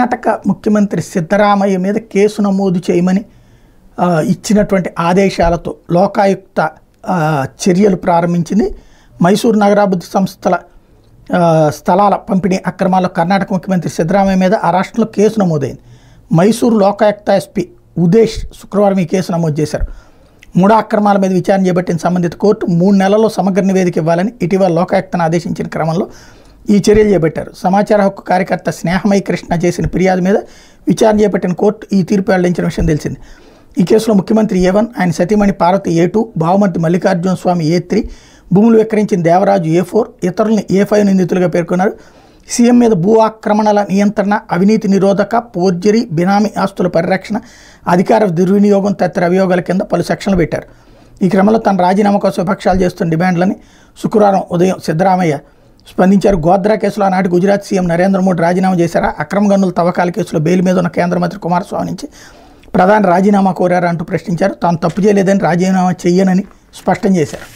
కర్ణాటక ముఖ్యమంత్రి సిద్ధరామయ్య మీద కేసు నమోదు చేయమని ఇచ్చినటువంటి ఆదేశాలతో లోకాయుక్త చర్యలు ప్రారంభించింది. మైసూరు నగరాభివృద్ధి సంస్థల స్థలాల పంపిణీ అక్రమాల్లో కర్ణాటక ముఖ్యమంత్రి సిద్ధరామయ్య మీద ఆ రాష్ట్రంలో కేసు నమోదైంది. మైసూరు లోకాయుక్త ఎస్పీ ఉదేష్ శుక్రవారం ఈ కేసు నమోదు చేశారు. 3 అక్రమాల మీద విచారణ చేపట్టిన సంబంధిత కోర్టు 3 నెలల్లో సమగ్ర నివేదిక ఇవ్వాలని ఇటీవల లోకాయుక్తను ఆదేశించిన క్రమంలో ఈ చర్యలు చేపట్టారు. సమాచార హక్కు కార్యకర్త స్నేహమయ్య కృష్ణ చేసిన ఫిర్యాదు మీద విచారణ చేపట్టిన కోర్టు ఈ తీర్పు వెల్లడించిన విషయం తెలిసింది. ఈ కేసులో ముఖ్యమంత్రి A1, ఆయన సతీమణి పార్వతి A2, బావమర్తి మల్లికార్జున స్వామి A3, భూములు విక్రయించిన దేవరాజు A4, ఇతరుల్ని A5 నిందితులుగా పేర్కొన్నారు. సీఎం మీద భూ ఆక్రమణల నియంత్రణ, అవినీతి నిరోధక, ఫోర్జరీ, బినామీ ఆస్తుల పరిరక్షణ, అధికార దుర్వినియోగం తదితర అభియోగాల కింద పలు సెక్షన్లు పెట్టారు. ఈ క్రమంలో తన రాజీనామా కోసం విపక్షాలు చేస్తున్న డిమాండ్లని శుక్రవారం ఉదయం సిద్ధరామయ్య స్పందించారు. గోద్రా కేసులో ఆనాటి గుజరాత్ సీఎం నరేంద్ర మోడీ రాజీనామా చేశారా, అక్రమ గనుల తవ్వకాల కేసులో బెయిల్ మీద ఉన్న కేంద్ర మంత్రి కుమారస్వామి నుంచి ప్రధాని రాజీనామా కోరారా అంటూ ప్రశ్నించారు. తాను తప్పు చేయలేదని రాజీనామా చెయ్యనని స్పష్టం చేశారు.